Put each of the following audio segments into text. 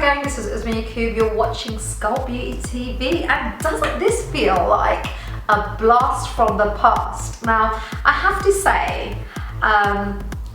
gang, this is Uzma Yakoob. You're watching Sculpt Beauty TV, and doesn't this feel like a blast from the past? Now, I have to say,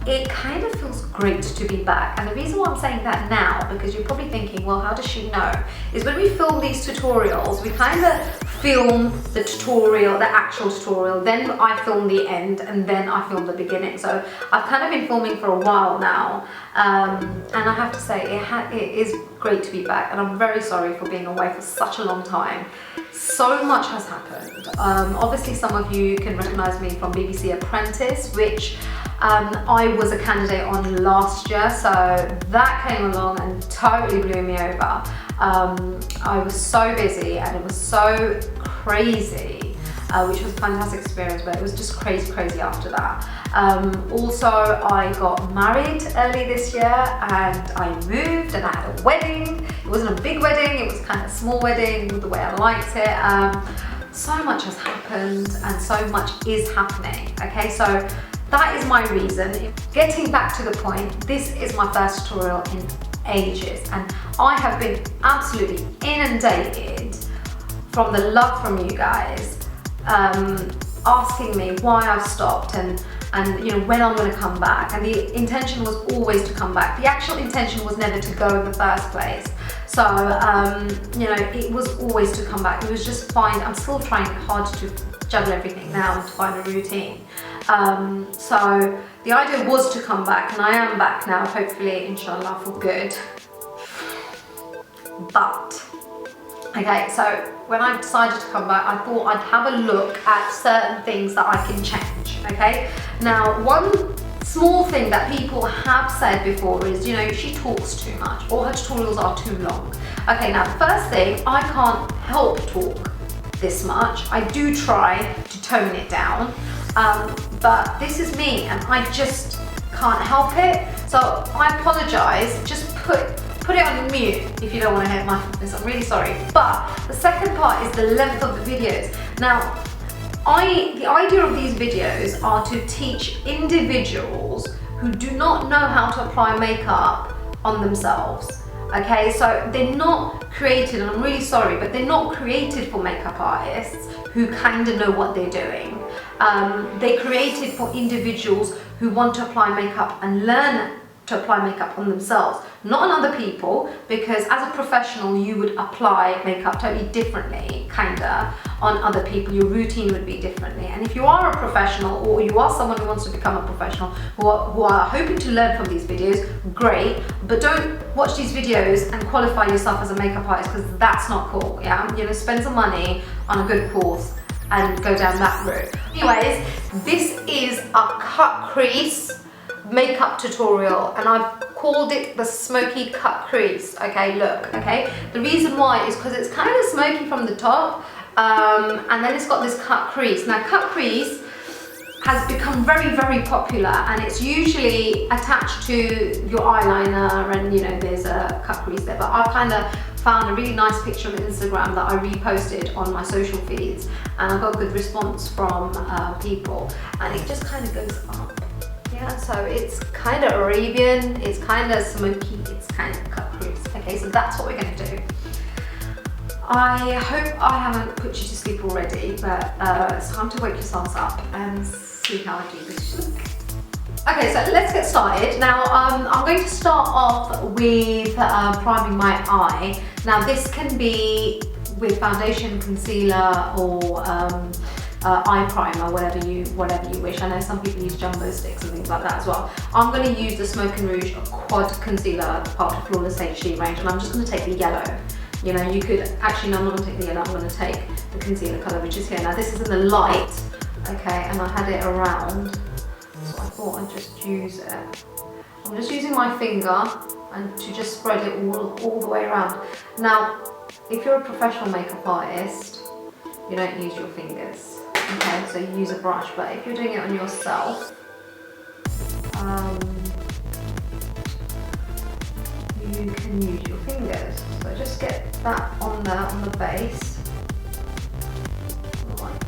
it kind of feels great to be back, and the reason why I'm saying that now, because you're probably thinking, well, how does she know? Is when we film these tutorials, we kind of film the tutorial, the actual tutorial, then I film the end, and then I film the beginning. So I've kind of been filming for a while now, and I have to say it is great to be back, and I'm very sorry for being away for such a long time. So much has happened. Obviously some of you can recognize me from BBC Apprentice, which I was a candidate on last year, so that came along and totally blew me over. I was so busy and it was so crazy, which was a fantastic experience, but it was just crazy after that. Also, I got married early this year, and I moved and I had a wedding. It wasn't a big wedding, it was kind of a small wedding, the way I liked it. So much has happened and so much is happening, okay? So that is my reason. Getting back to the point, this is my first tutorial in ages, and I have been absolutely inundated from the love from you guys, asking me why I've stopped and you know, when I'm going to come back. And the intention was always to come back. The actual intention was never to go in the first place. So, you know, it was always to come back. It was just I'm still trying hard to juggle everything now and to find a routine. So the idea was to come back, and I am back now, hopefully, inshallah, for good. But, okay, so when I decided to come back, I thought I'd have a look at certain things that I can change, okay? Now, one small thing that people have said before is, you know, she talks too much, or her tutorials are too long. Okay, now, the first thing, I can't help talk this much. I do try to tone it down, but this is me, and I just can't help it. So I apologize. Just put it on mute if you don't want to hear my voice. I'm really sorry. But the second part is the length of the videos. Now, the idea of these videos are to teach individuals who do not know how to apply makeup on themselves. Okay, so they're not created, and I'm really sorry, but they're not created for makeup artists who kind of know what they're doing. They're created for individuals who want to apply makeup and learn to apply makeup on themselves, not on other people, because as a professional you would apply makeup totally differently, kinda, on other people. Your routine would be differently. And if you are a professional, or you are someone who wants to become a professional, who are hoping to learn from these videos, great, but don't watch these videos and qualify yourself as a makeup artist, because that's not cool, yeah? You know, spend some money on a good course and go down that route. Anyways, this is a cut crease makeup tutorial, and I've called it the Smokey cut crease. Okay, look, okay? The reason why is because it's kind of smoky from the top, and then it's got this cut crease. Now, cut crease has become very popular, and it's usually attached to your eyeliner, and you know, there's a cut crease there. But I've kind of found a really nice picture on Instagram that I reposted on my social feeds, and I got a good response from people, and it just kind of goes up. Yeah, so it's kind of Arabian, it's kind of smoky, it's kind of cut crease. Okay, so that's what we're going to do. I hope I haven't put you to sleep already, but it's time to wake yourselves up and see how I do this look. Okay, so let's get started. Now, I'm going to start off with priming my eye. Now, this can be with foundation, concealer, or eye primer, whatever you wish. I know some people use jumbo sticks and things like that as well. I'm going to use the Rouge Quad Concealer, part of Flawless HD range, and I'm just going to take the yellow. You know, you could, actually no, I'm not going to take the yellow, I'm going to take the concealer colour, which is here. Now, this is in the light, okay, and I had it around, so I thought I'd just use it. I'm just using my finger and to just spread it all the way around. Now, if you're a professional makeup artist, you don't use your fingers, okay? So you use a brush, but if you're doing it on yourself, you can use your fingers. So just get that on there, on the base, like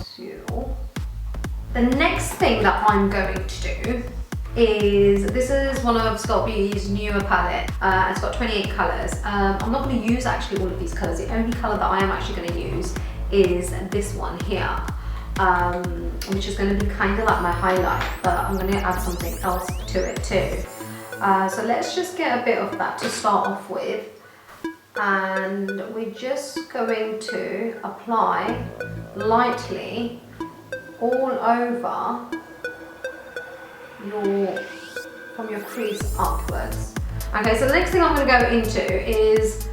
so. The next thing that I'm going to do this is one of Sculpt Beauty's newer palette. It's got 28 colours. I'm not going to use actually all of these colours. The only colour that I am actually going to use is this one here, which is going to be kind of like my highlight, but I'm going to add something else to it too. So let's just get a bit of that to start off with, and we're just going to apply lightly all over from your crease upwards. Okay, so the next thing I'm going to go into is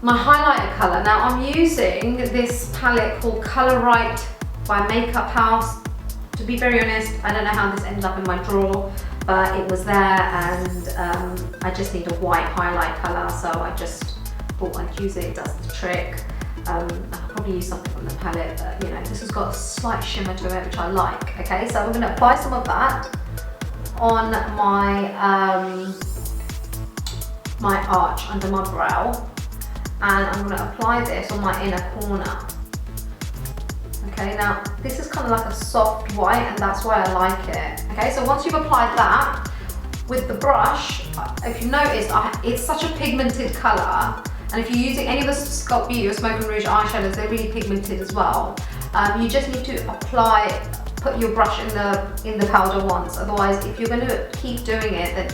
my highlighter colour. Now I'm using this palette called Colour Right by Makeup House. To be very honest, I don't know how this ended up in my drawer, but it was there, and I just need a white highlight colour, so I just thought I'd use it. It does the trick. I'll probably use something from the palette, but you know, this has got a slight shimmer to it, which I like. Okay, so I'm going to apply some of that on my my arch under my brow, and I'm going to apply this on my inner corner. Okay, now this is kind of like a soft white, and that's why I like it. Okay, so once you've applied that with the brush, if you notice, it's such a pigmented colour. And if you're using any of the Sculpt Beauty or Smoke and Rouge eyeshadows, they're really pigmented as well. You just need to put your brush in the powder once. Otherwise, if you're going to keep doing it, then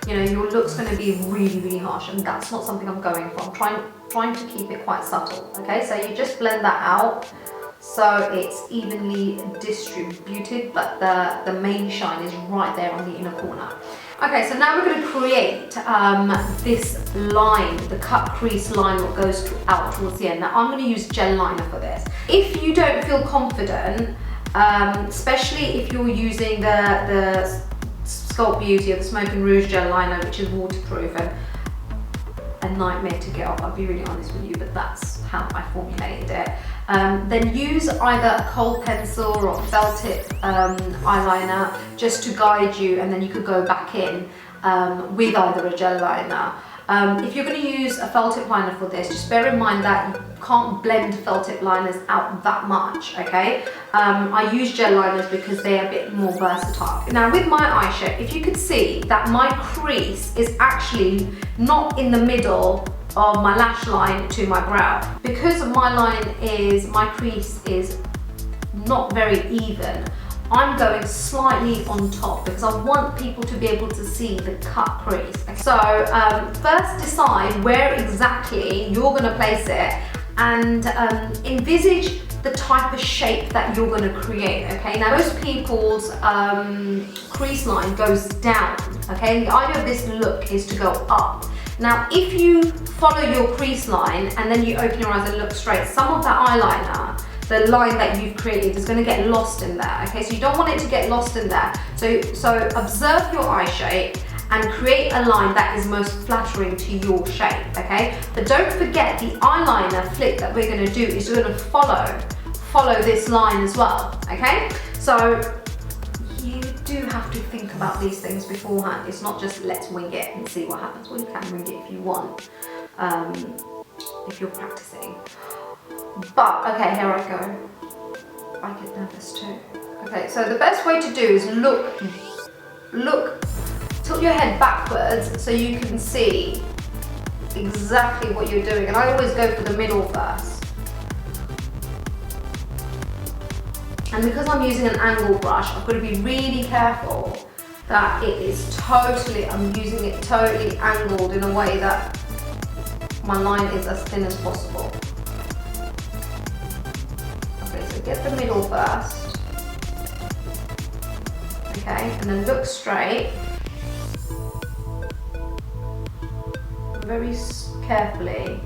you know your look's going to be really, really harsh, and that's not something I'm going for. I'm trying to keep it quite subtle. Okay, so you just blend that out so it's evenly distributed, but the main shine is right there on the inner corner. Okay, so now we're going to create this line, the cut crease line that goes out towards the end. Now I'm going to use gel liner for this. If you don't feel confident, especially if you're using the Sculpt Beauty or the Smoke and Rouge gel liner, which is waterproof and a nightmare to get off, I'll be really honest with you, but that's how I formulated it. Then use either a kohl pencil or a felt tip eyeliner just to guide you, and then you could go back in with either a gel liner. If you're going to use a felt tip liner for this, just bear in mind that you can't blend felt tip liners out that much, okay? I use gel liners because they're a bit more versatile. Now with my eye shape, if you could see that my crease is actually not in the middle of my lash line to my brow. Because my crease is not very even, I'm going slightly on top because I want people to be able to see the cut crease. So first decide where exactly you're going to place it, and envisage the type of shape that you're going to create. Okay, now most people's crease line goes down. Okay, the idea of this look is to go up. Now if you follow your crease line and then you open your eyes and look straight, some of that eyeliner, the line that you've created, is going to get lost in there. Okay, so you don't want it to get lost in there. So observe your eye shape and create a line that is most flattering to your shape. Okay, but don't forget the eyeliner flick that we're going to do is going to follow this line as well. Okay, so you do have to think about these things beforehand. It's not just let's wing it and see what happens. Well, you can wing it if you want, if you're practicing. But okay, here I go. I get nervous too. Okay, so the best way to do is look, tilt your head backwards so you can see exactly what you're doing. And I always go for the middle first. And because I'm using an angle brush, I've got to be really careful that it is I'm using it totally angled in a way that my line is as thin as possible. Okay, so get the middle first. Okay, and then look straight. Very carefully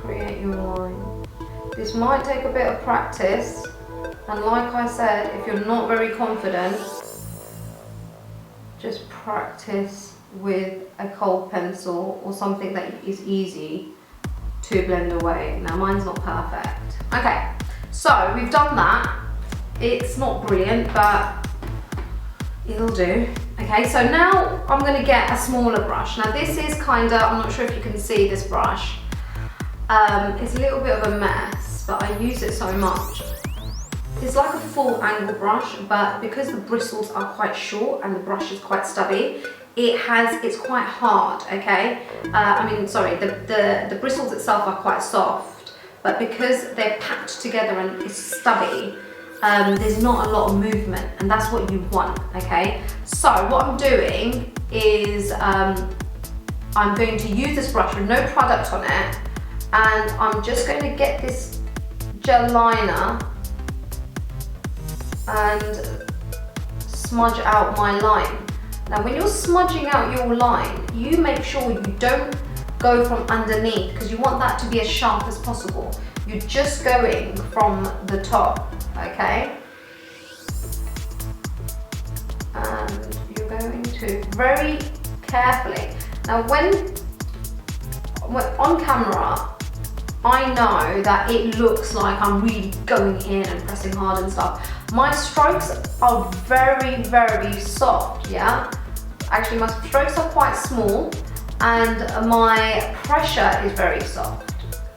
create your line. This might take a bit of practice, and like I said, if you're not very confident, just practice with a kohl pencil or something that is easy to blend away. Now mine's not perfect. Okay, so we've done that. It's not brilliant, but it'll do. Okay, so now I'm going to get a smaller brush. Now this is I'm not sure if you can see this brush. It's a little bit of a mess, but I use it so much. it's like a full angle brush, but because the bristles are quite short and the brush is quite stubby, it's quite hard, okay? The bristles itself are quite soft, but because they're packed together and it's stubby, there's not a lot of movement, and that's what you want, okay? So what I'm doing is I'm going to use this brush with no product on it, and I'm just going to get this gel liner and smudge out my line. Now when you're smudging out your line, you make sure you don't go from underneath, because you want that to be as sharp as possible. You're just going from the top, okay? And you're going to very carefully. Now when on camera, I know that it looks like I'm really going in and pressing hard and stuff. My strokes are very, very soft, yeah? Actually, my strokes are quite small and my pressure is very soft,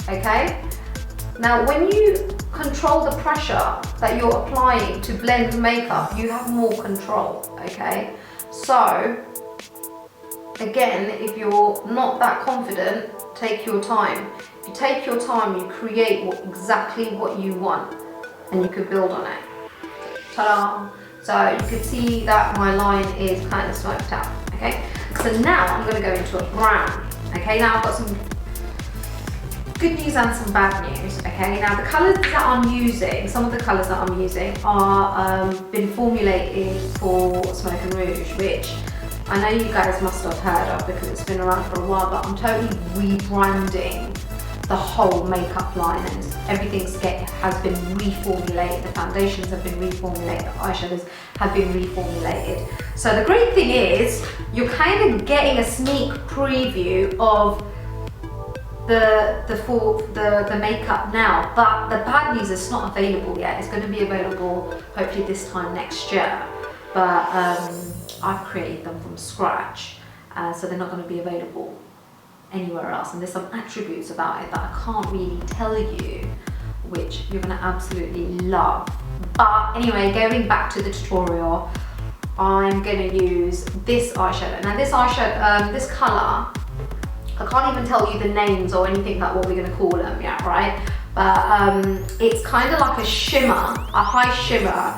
okay? Now, when you control the pressure that you're applying to blend makeup, you have more control, okay? So, again, if you're not that confident, take your time. If you take your time, you create exactly what you want, and you could build on it. Ta-da! So you can see that my line is kind of smoked out, okay? So now I'm going to go into a brown, okay? Now I've got some good news and some bad news, okay? Now the colours that I'm using, some of the colours that I'm using are been formulated for Smoke and Rouge, which I know you guys must have heard of because it's been around for a while, but I'm totally rebranding the whole makeup line, and everything has been reformulated. The foundations have been reformulated, the eyeshadows have been reformulated. So the great thing is you're kind of getting a sneak preview of the makeup now, but the bad news is it's not available yet. It's going to be available hopefully this time next year, but I've created them from scratch, so they're not going to be available anywhere else, and there's some attributes about it that I can't really tell you, which you're going to absolutely love. But anyway, going back to the tutorial, I'm going to use this eyeshadow. Now this eyeshadow, this colour, I can't even tell you the names or anything like what we're going to call them yet, right? But it's kind of like a shimmer, a high shimmer,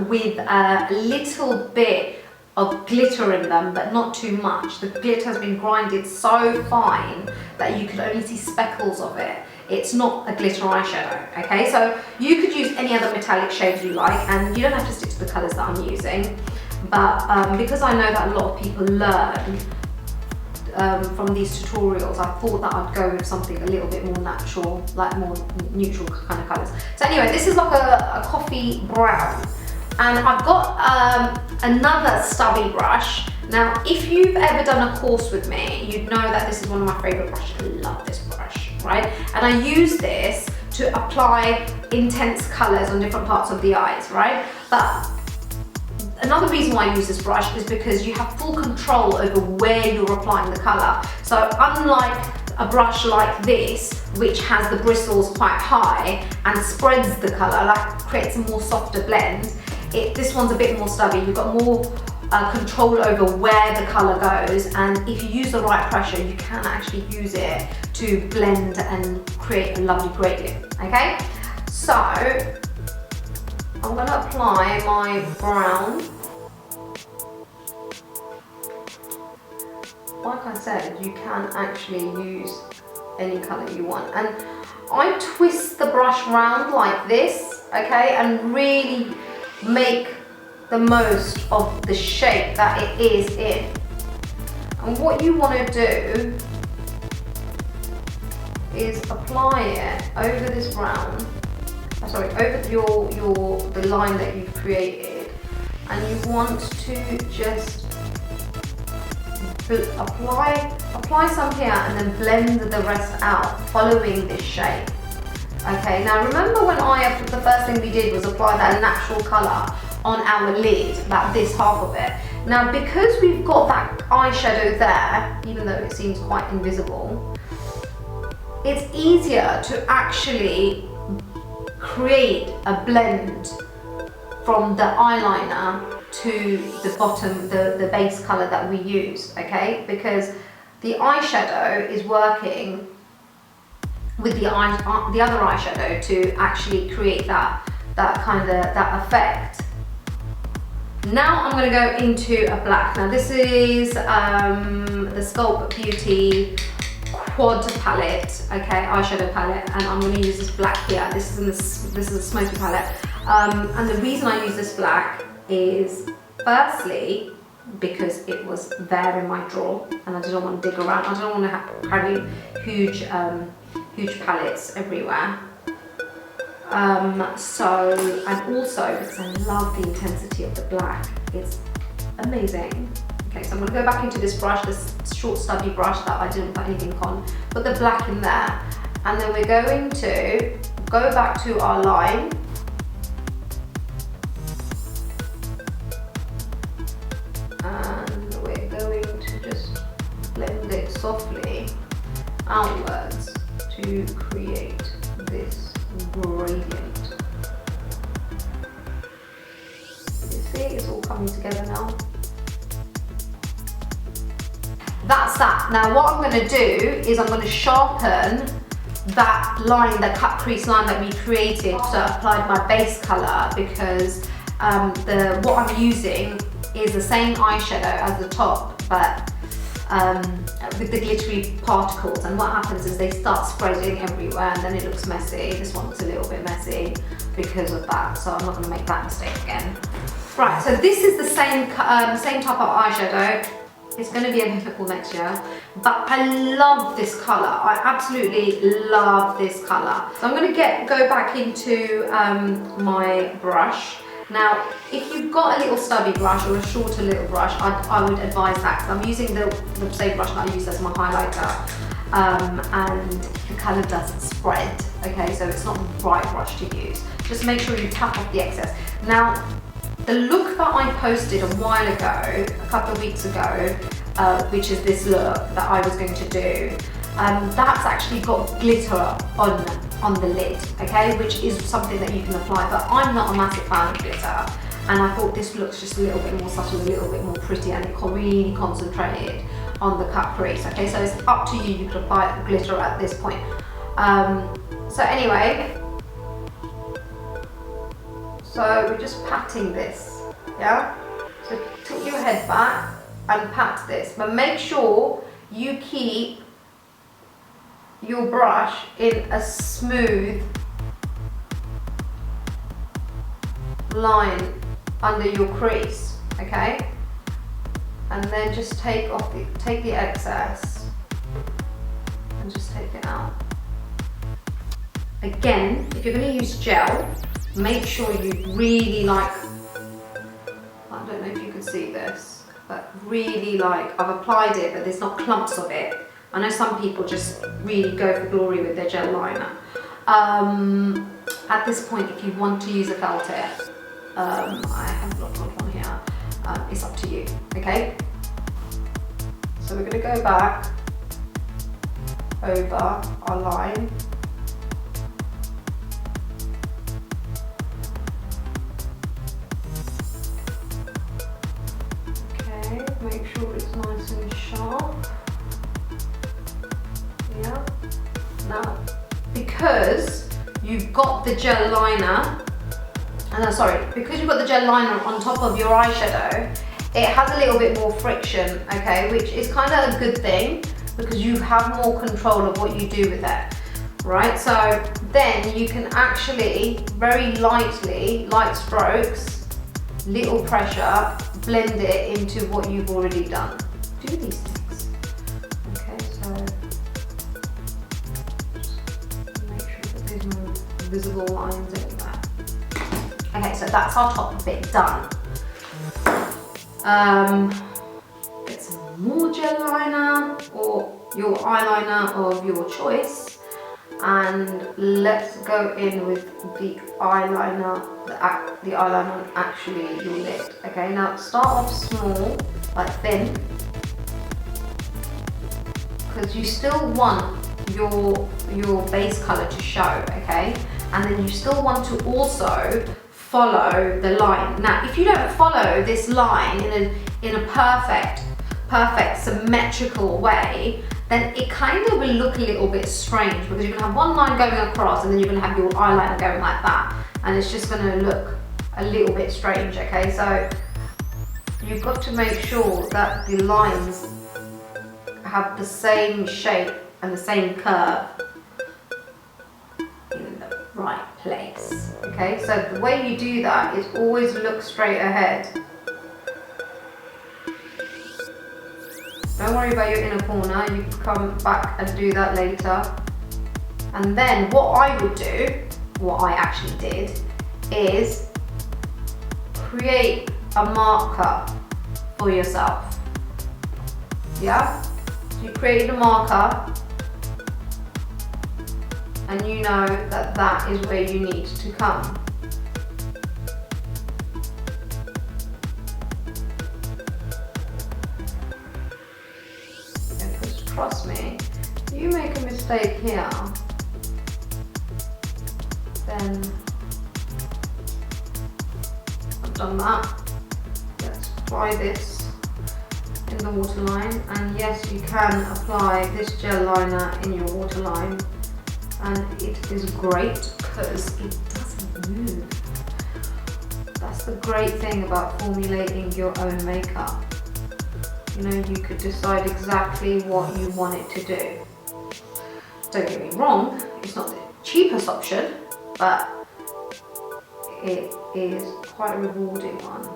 with a little bit of glitter in them, but not too much. The glitter has been grinded so fine that you could only see speckles of it. It's not a glitter eyeshadow, okay? So you could use any other metallic shade you like, and you don't have to stick to the colours that I'm using. But because I know that a lot of people learn from these tutorials, I thought that I'd go with something a little bit more natural, like more neutral kind of colours. So anyway, this is like a coffee brown. And I've got another stubby brush. Now, if you've ever done a course with me, you'd know that this is one of my favourite brushes. I love this brush, right? And I use this to apply intense colours on different parts of the eyes, right? But another reason why I use this brush is because you have full control over where you're applying the colour. So unlike a brush like this, which has the bristles quite high and spreads the colour, like creates a more softer blend, this one's a bit more stubby. You've got more control over where the colour goes, and if you use the right pressure, you can actually use it to blend and create a lovely gradient, okay? So, I'm going to apply my brown. Like I said, you can actually use any colour you want. And I twist the brush round like this, okay, and really make the most of the shape that it is in. And what you want to do is apply it over this brown, over the line that you've created, and you want to just apply some here and then blend the rest out following this shape. Okay, now remember when the first thing we did was apply that natural colour on our lid, this half of it. Now because we've got that eyeshadow there, even though it seems quite invisible, it's easier to actually create a blend from the eyeliner to the bottom, the base color that we use, okay? Because the eyeshadow is working with the other eyeshadow to actually create that effect. Now I'm going to go into a black. Now this is the Sculpt Beauty Quad palette, okay, eyeshadow palette, and I'm going to use this black here. This is a Smokey palette, and the reason I use this black is firstly because it was there in my drawer and I didn't want to dig around. I don't want to carry huge palettes everywhere. And also because I love the intensity of the black, it's amazing. Okay, so I'm going to go back into this brush, this short stubby brush that I didn't put anything on, put the black in there, and then we're going to go back to our line. And we're going to just blend it softly outwards to create this gradient. You see, it's all coming together now. That's that. Now what I'm going to do is I'm going to sharpen that line, the cut crease line that we created. So I applied my base color because what I'm using is the same eyeshadow as the top, but with the glittery particles, and what happens is they start spreading everywhere and then it looks messy. This one looks a little bit messy because of that, so I'm not going to make that mistake again. Right, so this is the same type of eyeshadow. It's going to be available next year, but I love this color. I absolutely love this color. So I'm going to go back into my brush. Now, if you've got a little stubby brush or a shorter little brush, I would advise that, because I'm using the same brush that I use as my highlighter, and the colour doesn't spread, okay, so it's not the right brush to use. Just make sure you tap off the excess. Now, the look that I posted a while ago, a couple of weeks ago, which is this look that I was going to do, that's actually got glitter on the lid, okay, which is something that you can apply, but I'm not a massive fan of glitter, and I thought this looks just a little bit more subtle, a little bit more pretty, and it really concentrated on the cut crease, okay, so it's up to you. You could apply glitter at this point. So anyway, so we're just patting this, yeah, so tilt your head back and pat this, but make sure you keep your brush in a smooth line under your crease, okay? And then just take the excess and just take it out. Again, if you're going to use gel, make sure you really I don't know if you can see this, but really I've applied it, but there's not clumps of it. I know some people just really go for glory with their gel liner. At this point, if you want to use a felt tip, I have not got one here, it's up to you, okay? So we're going to go back over our line. Okay, make sure it's nice and sharp. Yeah. Now, because you've got the gel liner, because you've got the gel liner on top of your eyeshadow, it has a little bit more friction, okay, which is kind of a good thing because you have more control of what you do with it, right? So then you can actually very lightly, light strokes, little pressure, blend it into what you've already done. Do these things. Okay, so just make sure that there's no visible lines anywhere. Okay, so that's our top bit done. Get some more gel liner or your eyeliner of your choice, and let's go in with the eyeliner, the eyeliner actually your lid. Okay, now start off small, like thin, because you still want your base color to show, okay? and then you still want to also follow the line. Now, if you don't follow this line in a perfect symmetrical way, then it kind of will look a little bit strange, because you're gonna have one line going across and then you're gonna have your eyeliner going like that, and it's just gonna look a little bit strange, okay? So you've got to make sure that the lines have the same shape and the same curve in the right place, okay? So the way you do that is always look straight ahead. Don't worry about your inner corner, you can come back and do that later. And then what I would do, what I actually did, is create a marker for yourself. Yeah? So you create a marker, and you know that that is where you need to come. Because trust me, if you make a mistake here, then I've done that. Let's apply this in the waterline, and yes, you can apply this gel liner in your waterline, and it is great because it doesn't move. That's the great thing about formulating your own makeup. You know, you could decide exactly what you want it to do. Don't get me wrong, it's not the cheapest option, but it is quite a rewarding one.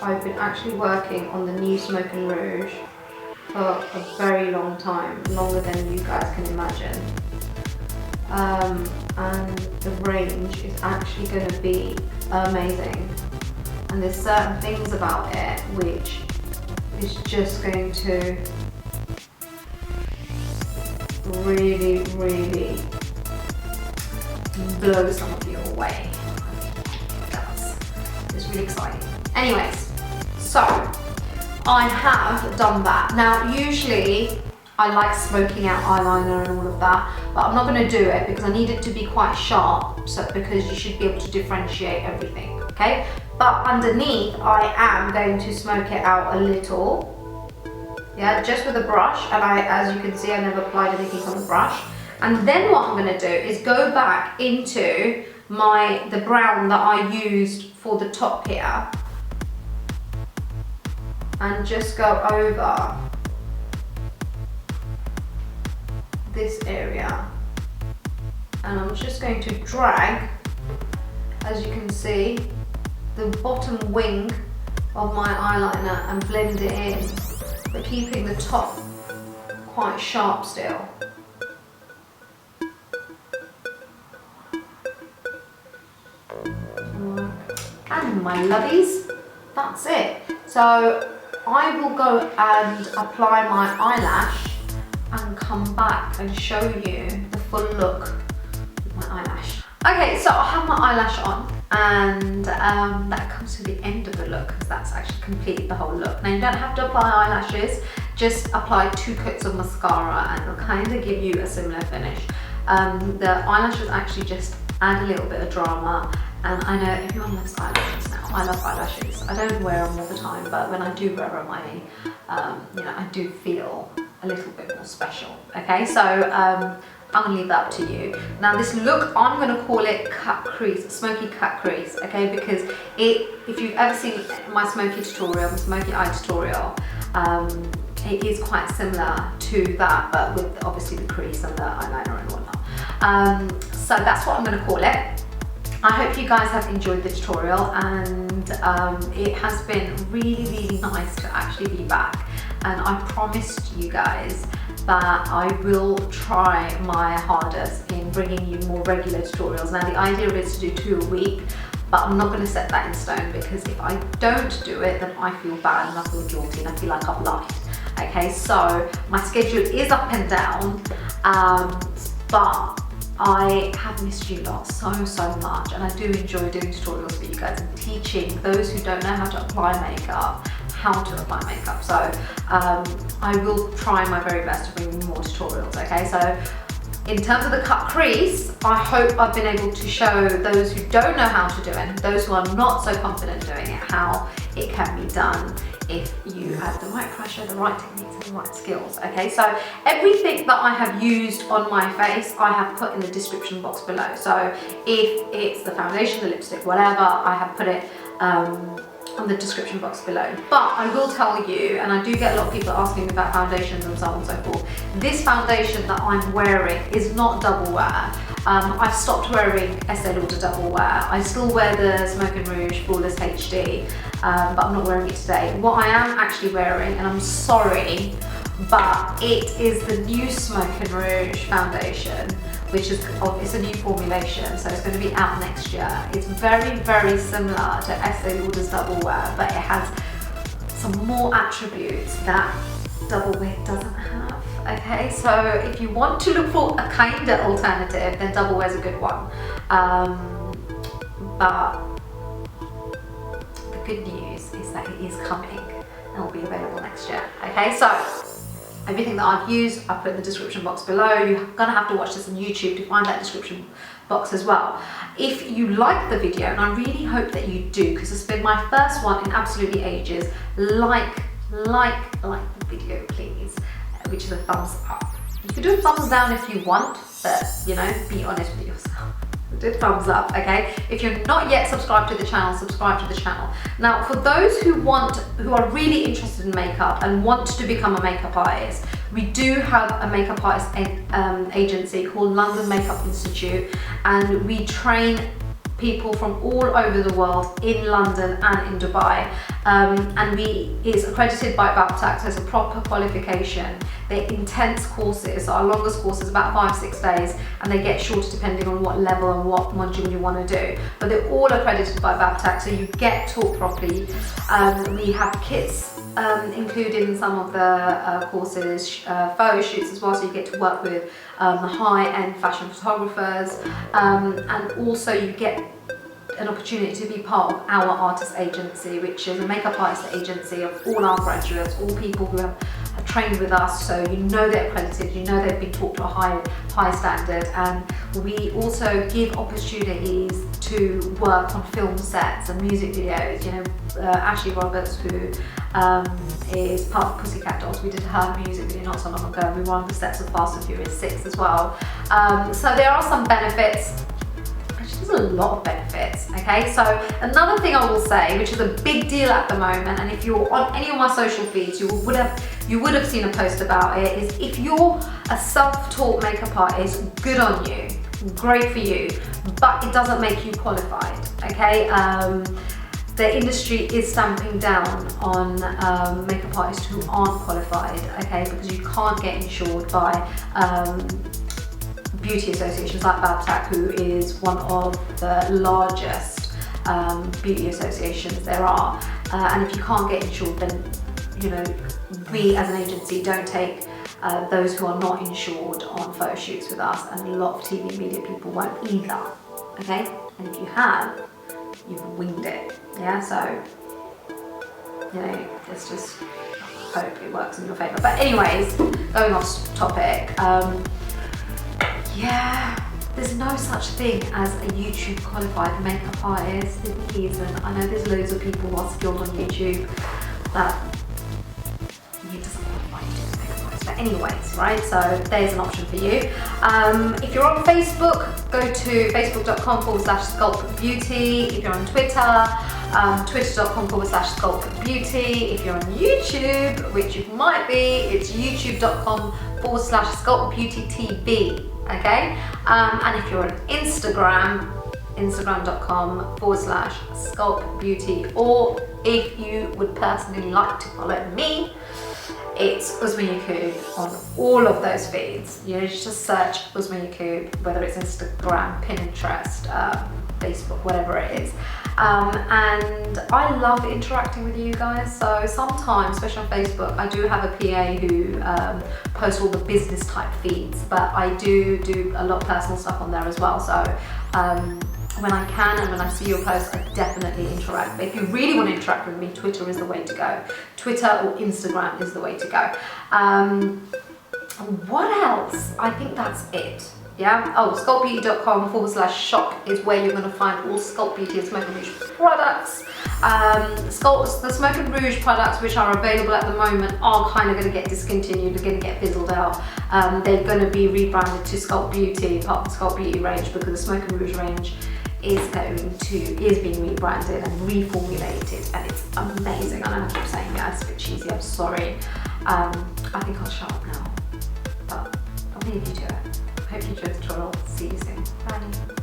I've been actually working on the new Smokey Rouge for a very long time, longer than you guys can imagine. And the range is actually going to be amazing. And there's certain things about it which is just going to really, really blow some of you away. It does. It's really exciting. Anyways, so I have done that. Now, usually I like smoking out eyeliner and all of that, but I'm not going to do it because I need it to be quite sharp, so because you should be able to differentiate everything, okay? But underneath, I am going to smoke it out a little, yeah, just with a brush, and as you can see, I never applied anything on the brush. And then what I'm going to do is go back into the brown that I used for the top here, and just go over this area, and I'm just going to drag, as you can see, the bottom wing of my eyeliner and blend it in, but keeping the top quite sharp still. And my lovies, that's it. So I will go and apply my eyelash and come back and show you the full look with my eyelash. Okay, so I have my eyelash on, and that comes to the end of the look, because that's actually completed the whole look. Now, you don't have to apply eyelashes, just apply 2 coats of mascara and it'll kind of give you a similar finish. The eyelashes actually just add a little bit of drama, and I know everyone loves eyelashes now. I love eyelashes. I don't wear them all the time, but when I do wear them, you know, I do feel a little bit more special. Okay, so I'm gonna leave that up to you. Now, this look, I'm gonna call it cut crease, smoky cut crease, okay? Because if you've ever seen my smoky tutorial, my smoky eye tutorial, it is quite similar to that, but with obviously the crease and the eyeliner and whatnot. So that's what I'm gonna call it. I hope you guys have enjoyed the tutorial, and it has been really, really nice to actually be back. And I promised you guys that I will try my hardest in bringing you more regular tutorials. Now, the idea is to do 2 a week, but I'm not going to set that in stone, because if I don't do it, then I feel bad and I feel guilty and I feel like I've lied. Okay, so my schedule is up and down, but I have missed you lot so much, and I do enjoy doing tutorials for you guys and teaching those who don't know how to apply makeup how to apply makeup. So I will try my very best to bring you more tutorials, okay? So in terms of the cut crease, I hope I've been able to show those who don't know how to do it, and those who are not so confident doing it, how it can be done if you have the right pressure, the right techniques, and the right skills. Okay, so everything that I have used on my face, I have put in the description box below. So if it's the foundation, the lipstick, whatever, I have put it on the description box below. But I will tell you, and I do get a lot of people asking me about foundations and so on and so forth, this foundation that I'm wearing is not double wear. I've stopped wearing Estee Lauder double wear. I still wear the Smoke Rouge Flawless HD, but I'm not wearing it today. What I am actually wearing, and I'm sorry, but it is the new Smoke Rouge foundation, which is, it's a new formulation, so it's going to be out next year. It's very, very similar to Estee Lauder's double wear, but it has some more attributes that double wear doesn't have. Okay, so if you want to look for a kinder alternative, then double wear is a good one. But the good news is that it is coming and will be available next year. Okay, so everything that I've used, I've put in the description box below. You're gonna have to watch this on YouTube to find that description box as well. If you like the video, and I really hope that you do, because it's been my first one in absolutely ages, like the video, please, which is a thumbs up. You can do a thumbs down if you want, but you know, be honest with yourself. Do thumbs up, okay? If you're not yet subscribed to the channel, subscribe to the channel. Now, for those who are really interested in makeup and want to become a makeup artist, we do have a makeup artist agency called London Makeup Institute, and we train people from all over the world in London and in Dubai, and it's accredited by BABTAC, so it's a proper qualification. They're intense courses. Our longest course is about 5-6 days, and they get shorter depending on what level and what module you want to do, but they're all accredited by BABTAC, so you get taught properly. We have kits included in some of the courses, photo shoots as well, so you get to work with high-end fashion photographers, and also you get an opportunity to be part of our artist agency, which is a makeup artist agency of all our graduates, all people who have trained with us, so you know they're accredited, you know they've been taught to a high standard. And we also give opportunities to work on film sets and music videos. You know, Ashley Roberts, who is part of Pussycat Dolls, we did her music video not so long ago. We were on the sets of Fast and Furious 6 as well. So there are some benefits. There's a lot of benefits, okay? So another thing I will say, which is a big deal at the moment, and if you're on any of my social feeds, you would have seen a post about it, is if you're a self-taught makeup artist, good on you, great for you, but it doesn't make you qualified, okay? The industry is stamping down on makeup artists who aren't qualified, okay? Because you can't get insured by beauty associations like BABTAC, who is one of the largest beauty associations there are. And if you can't get insured, then you know, we as an agency don't take those who are not insured on photo shoots with us, and a lot of TV media people won't either, okay? And if you have, you've winged it, yeah? So, you know, let's just hope it works in your favor. But anyways, going off topic, yeah, there's no such thing as a YouTube qualified makeup artist. There isn't. I know there's loads of people who are skilled on YouTube, but it doesn't qualify you as a makeup artist. But anyways, right, so there's an option for you. If you're on Facebook, go to facebook.com/sculptbeauty. If you're on Twitter, twitter.com/sculptbeauty. If you're on YouTube, which you might be, it's youtube.com/sculptbeautytv. Okay, and if you're on Instagram, instagram.com/sculptbeauty, or if you would personally like to follow me, it's Uzma Yakoob on all of those feeds. You know, just search Uzma Yakoob, whether it's Instagram, Pinterest, Facebook, whatever it is. And I love interacting with you guys, so sometimes, especially on Facebook, I do have a PA who posts all the business type feeds, but I do a lot of personal stuff on there as well. So when I can and when I see your posts, I definitely interact. But if you really want to interact with me, Twitter is the way to go. Twitter or Instagram is the way to go. What else? I think that's it. Yeah. Oh, sculptbeauty.com/shop is where you're going to find all Sculpt Beauty and Smoke and Rouge products. The Smoke and Rouge products which are available at the moment are kind of going to get discontinued, they're going to get fizzled out. They're going to be rebranded to Sculpt Beauty, part of the Sculpt Beauty range, because the Smoke and Rouge range is being rebranded and reformulated, and it's amazing. I know I keep saying that, it's a bit cheesy, I'm sorry. I think I'll shut up now, but I'll leave you to it. Hope you enjoyed the tutorial. See you soon. Bye.